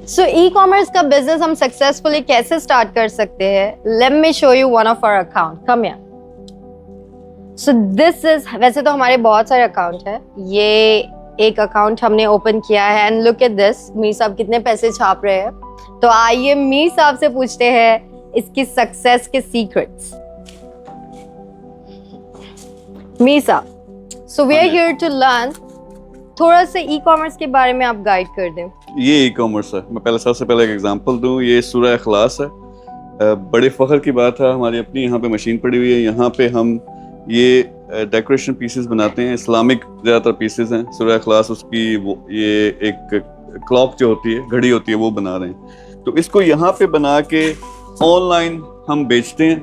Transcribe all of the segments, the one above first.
सो e commerce का business हम successfully कैसे स्टार्ट कर सकते हैं? Let me show you one of our account. Come here. So this is, वैसे तो हमारे बहुत सारे अकाउंट है, ये एक अकाउंट हमने ओपन किया है and look at this. Mir साहब कितने पैसे छाप रहे हैं। तो आइए मीर साहब से पूछते हैं इसकी सक्सेस के सीक्रेट्स। मीर साहब, so we are here to learn, थोड़ा सा ई कॉमर्स के बारे में आप गाइड कर दें। ये ई कॉमर्स है। मैं सबसे पहले एक एग्जांपल दूं। ये सूरह इखलास है। बड़े फख्र की बात है, हमारी अपनी यहाँ पे मशीन पड़ी हुई है। यहाँ पे हम ये डेकोरेशन पीसेस बनाते हैं, इस्लामिक ज़्यादातर पीसेस हैं। सूरह इखलास उसकी ये एक क्लॉक जो होती है, घड़ी होती है, वो बना रहे हैं। तो इसको यहाँ पे बना के ऑनलाइन हम बेचते हैं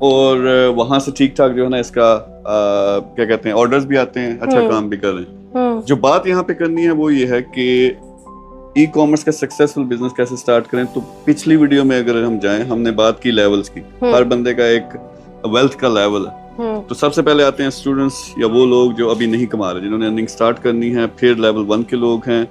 और वहाँ से ठीक ठाक जो है ना इसका क्या कहते हैं, ऑर्डर्स भी आते हैं, अच्छा काम भी कर रहे हैं। जो बात यहाँ पे करनी है वो ये है कि ई कॉमर्स का सक्सेसफुल बिजनेस कैसे स्टार्ट करें। तो पिछली वीडियो में अगर हम जाएं, हमने बात की लेवल्स की। हर बंदे का एक वेल्थ का लेवल है। तो सबसे पहले आते हैं स्टूडेंट्स या वो लोग जो अभी नहीं कमा रहे, जिन्होंने अर्निंग स्टार्ट करनी है। फिर लेवल 1 के लोग हैं,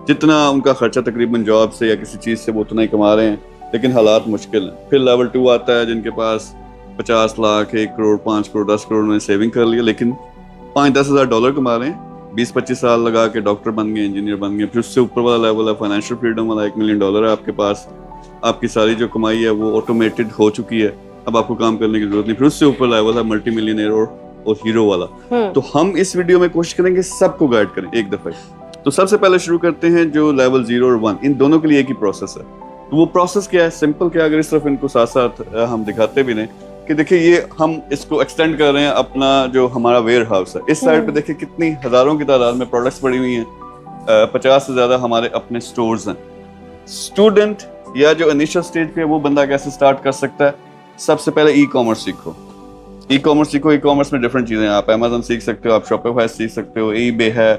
जितना उनका खर्चा तकरीबन जॉब से या किसी चीज से वो उतना ही कमा रहे हैं, लेकिन हालात मुश्किल हैं। फिर लेवल 2 आता है, जिनके पास 50 लाख, 1 करोड़, 5 करोड़, 10 करोड़ उन्होंने सेविंग कर लिया, लेकिन 5-10 हज़ार डॉलर कमा रहे हैं। 20-25 साल लगा के डॉक्टर बन गए, इंजीनियर बन गए। फिर उससे ऊपर वाला लेवल है फाइनेंशियल फ्रीडम वाला, $1 मिलियन है आपके पास। आपकी सारी जो कमाई है वो ऑटोमेटेड हो चुकी है, अब आपको काम करने की जरूरत नहीं। फिर उससे ऊपर लेवल है मल्टी मिलियनेयर और हीरो वाला। तो हम इस वीडियो में कोशिश करेंगे सबको गाइड करें एक दफा। तो सबसे पहले शुरू करते हैं जो लेवल 0 और 1, इन दोनों के लिए एक ही प्रोसेस है। तो वो प्रोसेस क्या है? सिंपल क्या, अगर इस तरफ इनको साथ साथ हम दिखाते भी नहीं कि देखिए ये हम इसको एक्सटेंड कर रहे हैं अपना जो हमारा वेयर हाउस है। इस साइड पे देखिए कितनी हजारों की तादाद में प्रोडक्ट्स पड़ी हुई हैं। 50 से ज्यादा हमारे अपने स्टोर्स हैं। स्टूडेंट या जो इनिशियल स्टेज पे वो बंदा कैसे स्टार्ट कर सकता है? सबसे पहले ई कॉमर्स सीखो। ई कॉमर्स में डिफरेंट चीजें हैं। आप अमेज़न सीख सकते हो, आप शॉपिफाई सीख सकते हो, ईबे है,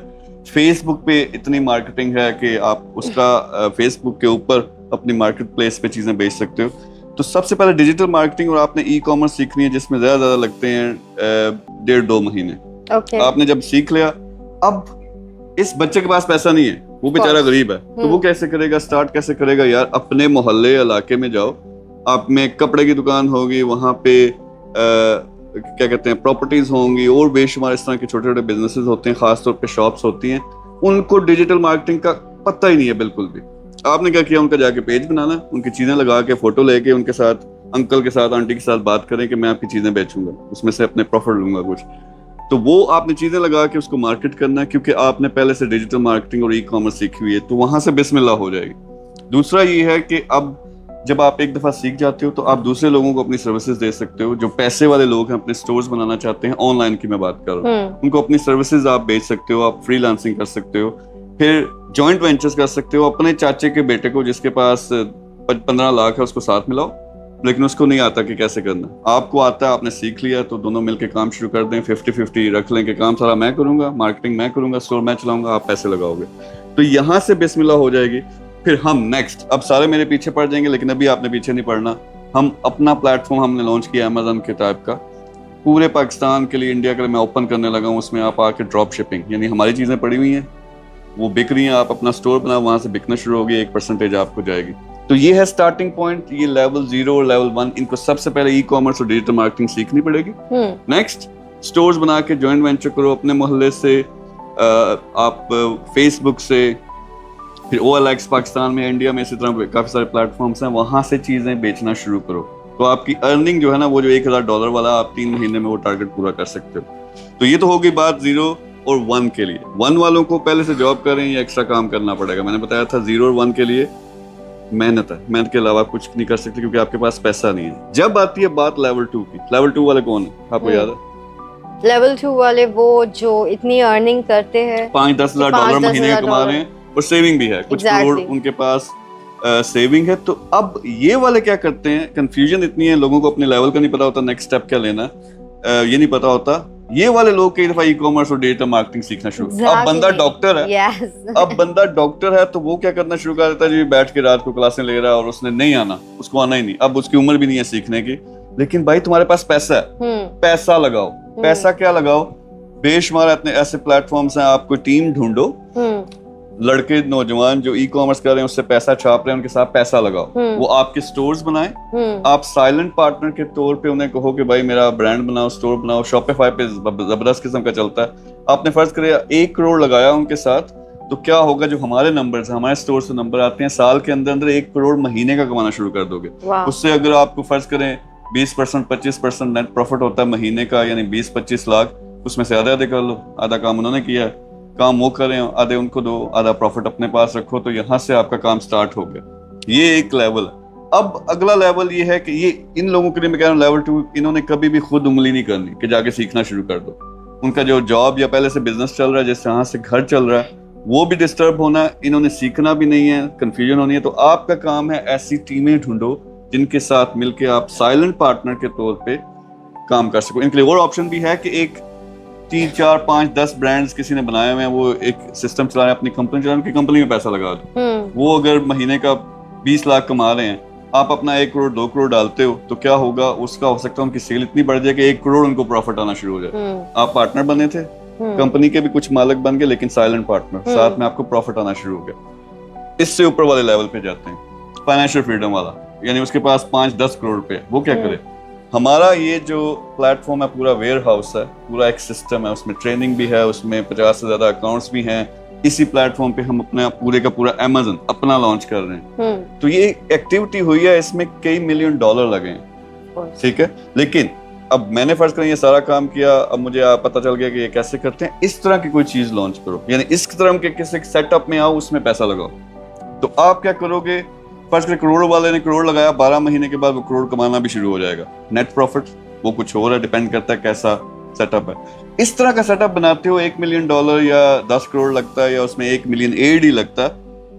फेसबुक पे इतनी मार्केटिंग है कि आप उसका फेसबुक के ऊपर अपनी मार्केट प्लेस पे चीजें बेच सकते हो। तो सबसे पहले डिजिटल मार्केटिंग और आपने ई कॉमर्स सीखनी है, जिसमें ज्यादा लगते हैं 1.5-2 महीने। आपने जब सीख लिया, अब इस बच्चे के पास पैसा नहीं है, वो बेचारा गरीब है, तो वो कैसे करेगा? स्टार्ट कैसे करेगा? यार अपने मोहल्ले इलाके में जाओ, आप में कपड़े की दुकान होगी, वहां पे क्या कहते हैं, प्रॉपर्टीज होंगी और बेशुमार इस तरह के छोटे छोटे बिजनेसेस होते हैं, खासतौर पे शॉप्स होती हैं। उनको डिजिटल मार्केटिंग का पता ही नहीं है बिल्कुल भी। आपने क्या किया? उनका जाके पेज बनाना, उनकी चीजें लगा के फोटो लेके उनके साथ, अंकल के साथ, आंटी के साथ बात करें कि मैं आपकी चीजें बेचूंगा, उसमें से अपने प्रॉफिट लूंगा कुछ। तो वो आपने चीजें लगा के उसको मार्केट करना है, क्योंकि आपने पहले से डिजिटल मार्केटिंग और ई कॉमर्स सीखी हुई है, तो वहां से बिस्मिल्लाह हो जाएगी। दूसरा ये है कि अब जब आप एक दफा सीख जाते हो तो आप दूसरे लोगों को अपनी सर्विसेज दे सकते हो। जो पैसे वाले लोग हैं, अपने स्टोर्स बनाना चाहते हैं, ऑनलाइन की मैं बात कर रहा हूँ, उनको अपनी सर्विसेज आप बेच सकते हो, आप फ्रीलांसिंग कर सकते हो। फिर जॉइंट वेंचर्स कर सकते हो। अपने चाचे के बेटे को, जिसके पास 15 लाख है, उसको साथ मिलाओ, लेकिन उसको नहीं आता कि कैसे करना। आपको आता है, आपने सीख लिया, तो दोनों मिलकर काम शुरू कर दें। 50-50 रख लें कि काम सारा मैं करूंगा, मार्केटिंग मैं करूंगा, स्टोर मैं चलाऊंगा, आप पैसे लगाओगे। तो यहाँ से बिस्मिल्लाह हो जाएगी। फिर हम नेक्स्ट, अब सारे मेरे पीछे पड़ जाएंगे, लेकिन अभी आपने पीछे नहीं पड़ना। हम अपना प्लेटफॉर्म हमने लॉन्च किया अमेज़न के टाइप का, पूरे पाकिस्तान के लिए, इंडिया के लिए मैं ओपन करने लगा हूँ। उसमें आप आके ड्रॉप शिपिंग, यानी हमारी चीजें पड़ी हुई हैं, वो बिक रही हैं, आप अपना स्टोर बनाओ, वहां से बिकना शुरू होगी, 1% आपको जाएगी। तो ये है स्टार्टिंग पॉइंट। ये लेवल 0 और लेवल 1, इनको सबसे पहले ई कॉमर्स और डिजिटल मार्केटिंग सीखनी पड़ेगी। नेक्स्ट, स्टोर्स बना के जॉइंट वेंचर करो अपने मोहल्ले से, आप फेसबुक से, फिर OLX पाकिस्तान में, इंडिया में इसी तरह काफी सारे प्लेटफॉर्म्स हैं, वहां से चीजें बेचना शुरू करो। तो आपकी अर्निंग जो है ना, वो जो $1,000 वाला, आप 3 महीने में वो टारगेट पूरा कर सकते हो। तो ये तो हो गई बात 0 और 1 के लिए। 1 वालों को पहले से जॉब करें या एक्स्ट्रा काम करना पड़ेगा। मैंने बताया था 0 और 1 के लिए मेहनत है, मेहनत के अलावा कुछ नहीं कर सकते, क्योंकि आपके पास पैसा नहीं है। जब आती है बात लेवल 2 की, लेवल 2 वाले कौन है आपको याद है? लेवल 2 वाले वो जो इतनी अर्निंग करते हैं, 5-10 हज़ार डॉलर महीने कमा रहे हैं और सेविंग भी है, कुछ करोड़ उनके पास सेविंग है। तो अब ये वाले क्या करते हैं? कंफ्यूजन इतनी है, लोगों को अपने लेवल का नहीं पता होता, नेक्स्ट स्टेप क्या लेना है ये नहीं पता होता। ये वाले लोग कई दफा ई कॉमर्स और डिजिटल मार्केटिंग सीखना शुरू। अब बंदा डॉक्टर है, अब बंदा डॉक्टर है, तो वो क्या करना शुरू कर देता है? जी बैठ के रात को क्लासें ले रहा है और उसने नहीं आना, उसको आना ही नहीं, अब उसकी उम्र भी नहीं है सीखने की। लेकिन भाई तुम्हारे पास पैसा है, पैसा लगाओ। पैसा क्या लगाओ? बेशुमार इतने ऐसे प्लेटफॉर्म्स हैं, आपको टीम ढूंढो, लड़के नौजवान जो ई कॉमर्स कर रहे हैं उससे पैसा छाप रहे हैं, उनके साथ पैसा लगाओ। वो आपके स्टोर्स बनाएं, आप साइलेंट पार्टनर के तौर पे उन्हें कहो कि भाई मेरा ब्रांड बनाओ, स्टोर बनाओ। शॉपिफाई पे जबरदस्त किस्म का चलता है। आपने फर्ज करे 1 करोड़ लगाया उनके साथ, तो क्या होगा, जो हमारे नंबर्स हमारे स्टोर से नंबर आते हैं, साल के अंदर अंदर 1 करोड़ महीने का कमाना शुरू कर दोगे। उससे अगर आपको फर्ज करें 20% 25% नेट प्रॉफिट होता है महीने का, यानी 20-25 लाख, उसमें से आधे कर लो। आधा काम उन्होंने किया है, काम वो करें, आधे उनको दो, आधा प्रॉफिट अपने पास रखो, तो यहाँ से आपका काम स्टार्ट हो गया। ये एक लेवल है। अब अगला लेवल ये है कि ये इन लोगों के लिए मैं कह रहा हूँ लेवल 2, इन्होंने कभी भी खुद उंगली नहीं करनी कि जाके सीखना शुरू कर दो। उनका जो जॉब या पहले से बिजनेस चल रहा है, जिस यहाँ से घर चल रहा है, वो भी डिस्टर्ब होना, इन्होंने सीखना भी नहीं है, कंफ्यूजन होनी है। तो आपका काम है ऐसी टीमें ढूंढो जिनके साथ मिलके आप साइलेंट पार्टनर के तौर पे काम कर सको। इनके लिए और ऑप्शन भी है कि एक 3, 4, 5, 10 ब्रांड्स किसी ने बनाए हुए हैं, वो एक सिस्टम चला रहे हैं, अपनी कंपनी चला रहे हैं, उनकी कंपनी में पैसा लगा दो। वो अगर महीने का 20 लाख कमा रहे हैं, आप अपना 1 करोड़ 2 करोड़ डालते हो, तो क्या होगा, उसका हो सकता है उनकी सेल इतनी बढ़ जाए कि 1 करोड़ उनको प्रॉफिट आना शुरू हो जाए। आप पार्टनर बने थे, कंपनी के भी कुछ मालिक बन गए, लेकिन साइलेंट पार्टनर, साथ में आपको प्रॉफिट आना शुरू हो गया। इससे ऊपर वाले लेवल पे जाते हैं, फाइनेंशियल फ्रीडम वाला, यानी उसके पास 5-10 करोड़ रुपए, वो क्या करे। हमारा ये जो प्लेटफॉर्म है पूरा वेयर हाउस है, पूरा एक सिस्टम है, उसमें ट्रेनिंग भी है, उसमें 50 से ज्यादा अकाउंट्स भी हैं। इसी प्लेटफॉर्म पे हम अपने पूरे का पूरा अमेज़न अपना लॉन्च कर रहे हैं। तो ये एक्टिविटी हुई है, इसमें कई $मिलियन लगे हैं, ठीक है। लेकिन अब मैंने फर्ज कर ये सारा काम किया, अब मुझे पता चल गया कि ये कैसे करते हैं। इस तरह की कोई चीज लॉन्च करो, यानी इस तरह के किसी सेटअप में आओ, उसमें पैसा लगाओ। तो आप क्या करोगे, फर्ज कर करोड़ वाले ने करोड़ लगाया, 12 महीने के बाद वो करोड़ कमाना भी शुरू हो जाएगा। नेट प्रॉफिट वो कुछ और है, डिपेंड करता है कैसा सेटअप है। इस तरह का सेटअप बनाते हो, $1 मिलियन या 10 करोड़ लगता है, या उसमें 1 मिलियन एड ही लगता है,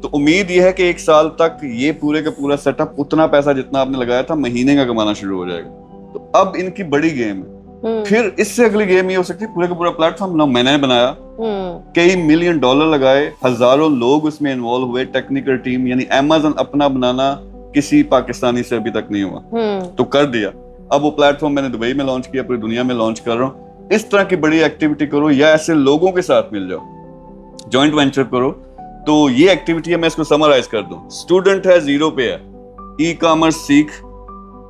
तो उम्मीद ये है कि 1 साल तक ये पूरे का पूरा सेटअप उतना पैसा जितना आपने लगाया था महीने का कमाना शुरू हो जाएगा। तो अब इनकी बड़ी गेम है। फिर इससे अगली गेम ये हो सकती है, पूरे का पूरा प्लेटफॉर्म ना मैंने बनाया, कई $1 मिलियन लगाए, हजारों लोग उसमें इन्वॉल्व हुए, टेक्निकल टीम, यानी अमेज़न अपना बनाना किसी पाकिस्तानी से अभी तक नहीं हुआ, तो कर दिया। अब वो प्लेटफॉर्म मैंने दुबई में लॉन्च किया, पूरी दुनिया में लॉन्च कर रहा हूँ। इस तरह की बड़ी एक्टिविटी करो, या ऐसे लोगों के साथ मिल जाओ, जॉइंट वेंचर करो। तो ये एक्टिविटी है, मैं इसको समराइज कर दूं। स्टूडेंट है, 0 पे है, ई कॉमर्स सीख,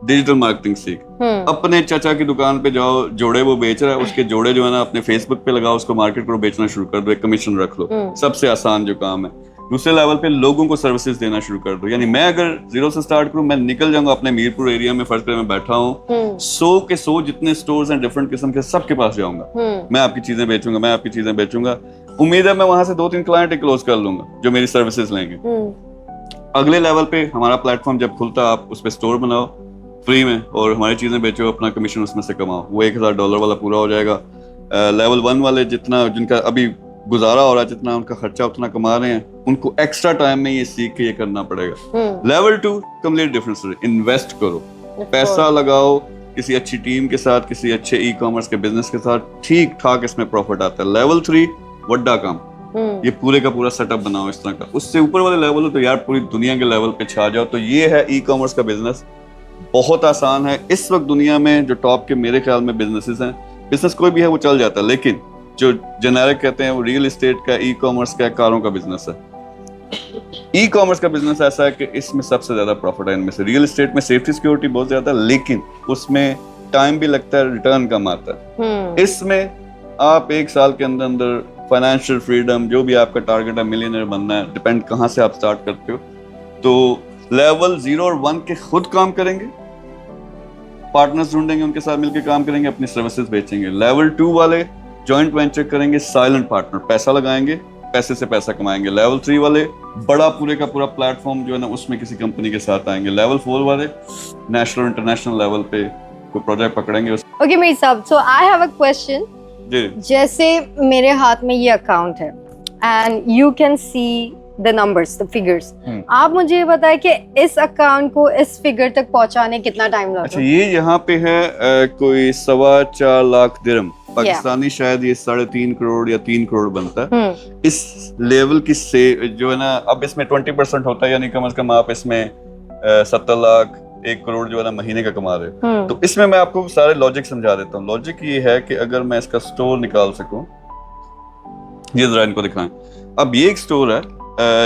डिजिटल मार्केटिंग सीख। अपने चाचा की दुकान पे जाओ, जोड़े वो बेच रहा है, उसके जोड़े जो है ना अपने फेसबुक पे लगाओ, उसको मार्केट करो, बेचना शुरू कर दो, एक कमीशन रख लो। सबसे आसान जो काम है। दूसरे लेवल पे लोगों को सर्विसेज देना शुरू कर दो, यानी मैं अगर 0 से स्टार्ट करूं, मैं निकल जाऊंगा अपने मीरपुर एरिया में, फर्ज कर मैं बैठा हूं, 100 के 100 जितने स्टोर्स हैं डिफरेंट किस्म के, सबके पास जाऊंगा, मैं आपकी चीजें बेचूंगा, मैं आपकी चीजें बेचूंगा। उम्मीद है मैं वहां से 2-3 क्लाइंट क्लोज कर लूंगा जो मेरी सर्विसेज लेंगे। अगले लेवल पे हमारा प्लेटफॉर्म जब खुलता, आप उस पर स्टोर बनाओ फ्री में और हमारी चीजें बेचो, अपना कमीशन उसमें से कमाओ, वो $1000 वाला पूरा हो जाएगा। लेवल 1 वाले जितना जिनका अभी गुजारा हो रहा है, जितना उनका खर्चा उतना कमा रहे हैं, उनको एक्स्ट्रा टाइम में ये सीख के ये करना पड़ेगा। लेवल 2 कंप्लीट डिफरेंस, इन्वेस्ट करो, पैसा लगाओ किसी अच्छी टीम के साथ, किसी अच्छे ई कॉमर्स के बिजनेस के साथ, ठीक ठाक इसमें प्रॉफिट आता है। लेवल 3 वड्डा काम, ये पूरे का पूरा सेटअप बनाओ इस तरह का। उससे ऊपर वाले लेवल हो तो यार पूरी दुनिया के लेवल पे छा जाओ। तो ये है ई कॉमर्स का बिजनेस, बहुत आसान है। इस वक्त दुनिया में जो टॉप के मेरे ख्याल में बिजनेसेस हैं, बिजनेस कोई भी है वो चल जाता है, लेकिन जो जेनेरिक कहते हैं वो रियल एस्टेट का, ई कॉमर्स का, कारों का बिजनेस है। ई कॉमर्स का बिजनेस ऐसा है कि इसमें सबसे ज्यादा प्रॉफिट है इनमें से। रियल एस्टेट में सेफ्टी सिक्योरिटी बहुत ज्यादा है, लेकिन उसमें टाइम भी लगता है, रिटर्न कम आता है। इसमें आप 1 साल के अंदर अंदर फाइनेंशियल फ्रीडम, जो भी आपका टारगेट है, मिलियनर बनना है, डिपेंड कहाँ से आप स्टार्ट करते हो। तो लेवल 0 और 1 के खुद काम करेंगे, पार्टनर्स ढूंढेंगे, उनके साथ मिलकर काम करेंगे, अपनी सर्विसेज बेचेंगे। लेवल 2 वाले जॉइंट वेंचर करेंगे, साइलेंट पार्टनर, पैसा लगाएंगे, पैसे से पैसा कमाएंगे। लेवल 3 वाले बड़ा पूरे का पूरा प्लेटफॉर्म जो है ना, उसमें किसी कंपनी के साथ आएंगे। लेवल 4 वाले नेशनल इंटरनेशनल लेवल पे कोई प्रोजेक्ट पकड़ेंगे। ओके मीर साहब, सो आई हैव अ क्वेश्चन। जैसे मेरे हाथ में ये अकाउंट है and you can see the numbers, the figures, आप मुझे ये बताएं कि इस अकाउंट को इस फिगर तक पहुंचाने कितना टाइम लगता है? अच्छा, ये यहाँ पे है कोई 4.25 लाख दिरहम पाकिस्तानी, शायद ये 3.5 करोड़ या 3 करोड़ बनता है। इस लेवल की से जो है ना, अब इसमें 20% होता है, यानी कम से कम आप इसमें 70 लाख 1 करोड़ जो है ना महीने का कमा रहे हो। तो इसमें मैं आपको सारे लॉजिक समझा देता हूँ। लॉजिक ये है कि अगर मैं इसका स्टोर निकाल सकूं, ये जरा इनको दिखाएं, अब ये एक स्टोर है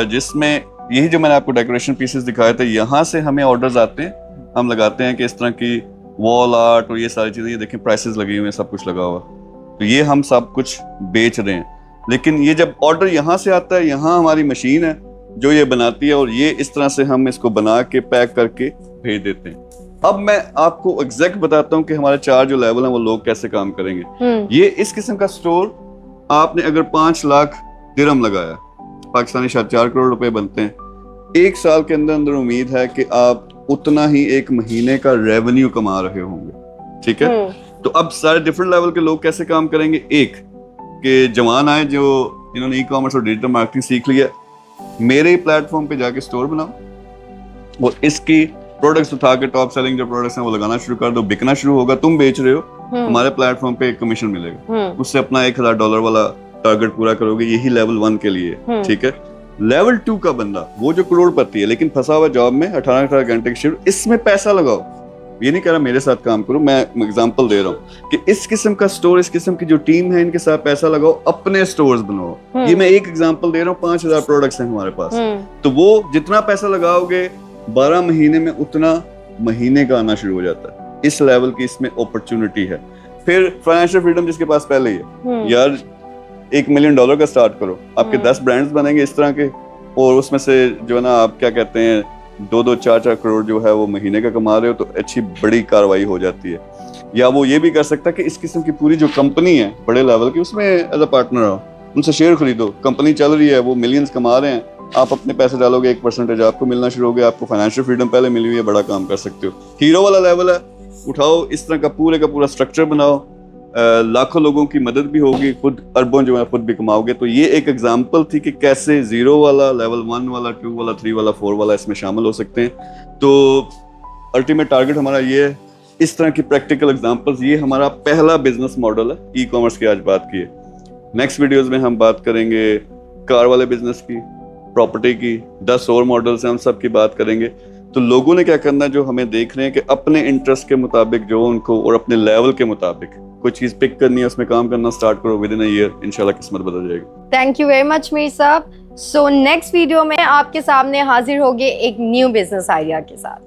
जिसमें यही जो मैंने आपको डेकोरेशन पीसेस दिखाए थे, यहाँ से हमें ऑर्डर्स आते हैं, हम लगाते हैं कि इस तरह की वॉल आर्ट और ये सारी चीज़ें, ये देखें प्राइसेस लगी हुई हैं, सब कुछ लगा हुआ, तो ये हम सब कुछ बेच रहे हैं। लेकिन ये जब ऑर्डर यहाँ से आता है, यहाँ हमारी मशीन है जो ये बनाती है और ये इस तरह से हम इसको बना के पैक करके भेज देते हैं। अब मैं आपको एग्जैक्ट बताता हूँ कि हमारे 4 जो लेवल हैं वो लोग कैसे काम करेंगे। ये इस किस्म का स्टोर आपने अगर 5 लाख दिरहम लगाया, पाकिस्तानी शायद 4 करोड़ रुपए बनते हैं, 1 साल के अंदर अंदर उम्मीद है कि आप उतना ही एक महीने का रेवेन्यू कमा रहे होंगे। ठीक है, तो अब सारे डिफरेंट लेवल के लोग कैसे काम करेंगे। एक कि जवान आए जो इन्होंने ई कॉमर्स और डिजिटल मार्केटिंग सीख लिया, मेरे ही प्लेटफॉर्म पे जाके स्टोर बनाओ और इसकी प्रोडक्ट्स उठा के टॉप सेलिंग जो प्रोडक्ट्स हैं वो लगाना शुरू कर दो, बिकना शुरू होगा, तुम बेच रहे हो, हमारे प्लेटफॉर्म पे एक कमीशन मिलेगा, उससे अपना $1000 वाला टारगेट पूरा करोगे। यही लेवल 1 के लिए। ठीक है, लेवल 2 का बंदा वो जो करोड़पति है लेकिन फंसा हुआ जॉब में 18 घंटे की शिफ्ट, इसमें पैसा लगाओ। ये नहीं कह रहा मेरे साथ काम करो, मैं एग्जांपल दे रहा हूँ कि इस किस्म का स्टोर, इस किस्म की जो टीम है, इनके साथ पैसा लगाओ, अपने स्टोर्स बनाओ। ये मैं एक एग्जांपल दे रहा हूँ, 5000 प्रोडक्ट्स हैं हमारे पास, तो वो जितना पैसा लगाओगे 12 महीने में उतना महीने का आना शुरू हो जाता है। इस लेवल की इसमें अपॉर्चुनिटी है। फिर फाइनेंशियल फ्रीडम जिसके पास पहले ही है, यार $1 मिलियन का स्टार्ट करो, आपके 10 ब्रांड्स बनेंगे इस तरह के, और उसमें से जो है ना आप क्या कहते हैं 2-2, 4-4 करोड़ जो है वो महीने का कमा रहे हो, तो अच्छी बड़ी कार्रवाई हो जाती है। या वो ये भी कर सकता है कि इस किस्म की पूरी जो कंपनी है बड़े लेवल की, उसमें एज अ पार्टनर हो, उनसे शेयर खरीदो, कंपनी चल रही है, वो मिलियंस कमा रहे हैं, आप अपने पैसे डालोगे, 1% आपको मिलना शुरू हो गया, आपको फाइनेंशियल फ्रीडम पहले मिली हुई है, बड़ा काम कर सकते हो। हीरो वाला लेवल है, उठाओ, इस तरह का पूरा स्ट्रक्चर बनाओ, लाखों लोगों की मदद भी होगी, खुद अरबों जो है खुद भी कमाओगे। तो ये एक एग्जांपल थी कि कैसे 0 वाला, लेवल 1 वाला, 2 वाला, 3 वाला, 4 वाला इसमें शामिल हो सकते हैं। तो अल्टीमेट टारगेट हमारा ये है, इस तरह की प्रैक्टिकल एग्जांपल्स, ये हमारा पहला बिजनेस मॉडल है। ई कॉमर्स की आज बात की है, नेक्स्ट वीडियोज में हम बात करेंगे कार वाले बिजनेस की, प्रॉपर्टी की, 10 और मॉडल्स हैं, हम सब की बात करेंगे। तो लोगों ने क्या करना, जो हमें देख रहे हैं कि अपने इंटरेस्ट के मुताबिक जो उनको और अपने लेवल के मुताबिक कोई चीज पिक करनी है, उसमें काम करना स्टार्ट करो, विद इन अ ईयर इंशाल्लाह किस्मत बदल जाएगी। Thank you very much Mir साहब। सो नेक्स्ट वीडियो में आपके सामने हाजिर होंगे एक न्यू बिजनेस आइडिया के साथ।